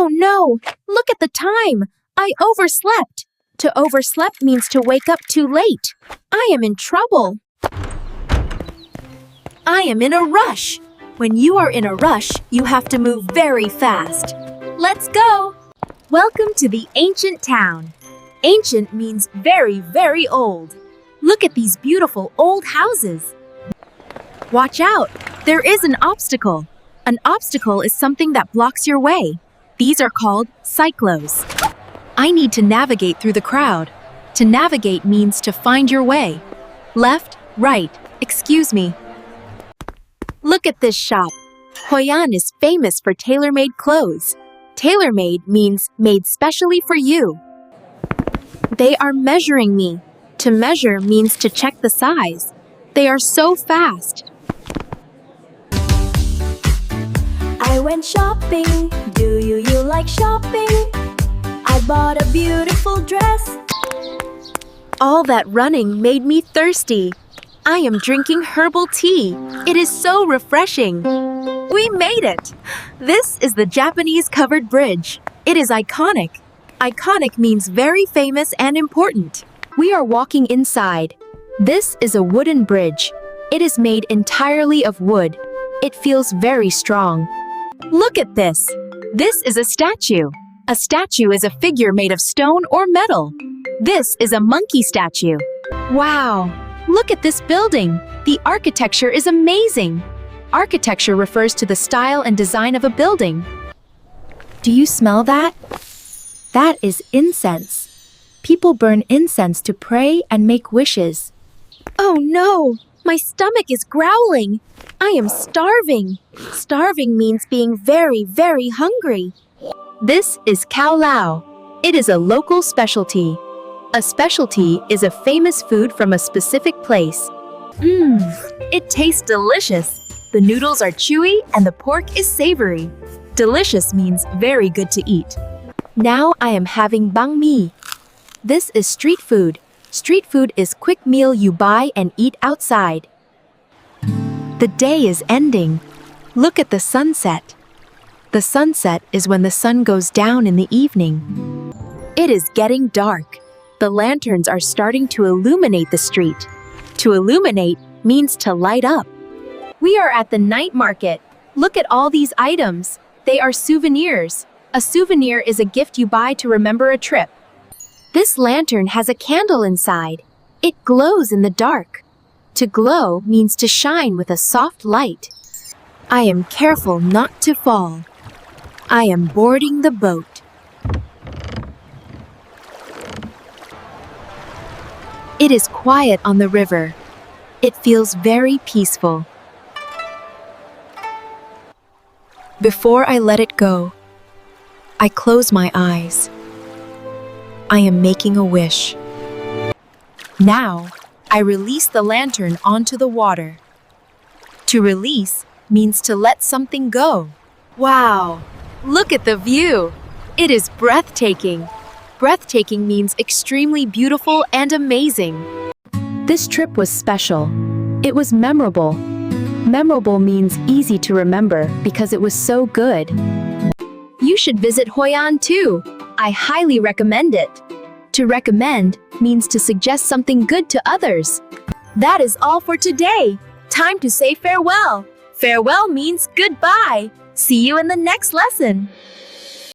Oh no! Look at the time! I overslept! To overslept means to wake up too late. I am in trouble. I am in a rush. When you are in a rush, you have to move very fast. Let's go! Welcome to the ancient town. Ancient means very, very old. Look at these beautiful old houses. Watch out! There is an obstacle. An obstacle is something that blocks your way. These are called cyclos. I need to navigate through the crowd. To navigate means to find your way. Left, right, excuse me. Look at this shop. Hoi An is famous for tailor-made clothes. Tailor-made means made specially for you. They are measuring me. To measure means to check the size. They are so fast. I went shopping. Do you like shopping? I bought a beautiful dress. All that running made me thirsty. I am drinking herbal tea. It is so refreshing. We made it! This is the Japanese covered bridge. It is iconic. Iconic means very famous and important. We are walking inside. This is a wooden bridge. It is made entirely of wood. It feels very strong. Look at this. This is a statue. A statue is a figure made of stone or metal. This is a monkey statue. Wow! Look at this building. The architecture is amazing. Architecture refers to the style and design of a building. Do you smell that? That is incense. People burn incense to pray and make wishes. Oh no! My stomach is growling. I am starving. Starving means being very, very hungry. This is cao lao. It is a local specialty. A specialty is a famous food from a specific place. It tastes delicious. The noodles are chewy and the pork is savory. Delicious means very good to eat. Now I am having banh mi. This is street food. Street food is quick meal you buy and eat outside. The day is ending. Look at the sunset. The sunset is when the sun goes down in the evening. It is getting dark. The lanterns are starting to illuminate the street. To illuminate means to light up. We are at the night market. Look at all these items. They are souvenirs. A souvenir is a gift you buy to remember a trip. This lantern has a candle inside. It glows in the dark. To glow means to shine with a soft light. I am careful not to fall. I am boarding the boat. It is quiet on the river. It feels very peaceful. Before I let it go, I close my eyes. I am making a wish. Now, I release the lantern onto the water. To release means to let something go. Wow! Look at the view! It is breathtaking. Breathtaking means extremely beautiful and amazing. This trip was special. It was memorable. Memorable means easy to remember because it was so good. You should visit Hoi An too. I highly recommend it. To recommend means to suggest something good to others. That is all for today. Time to say farewell. Farewell means goodbye. See you in the next lesson.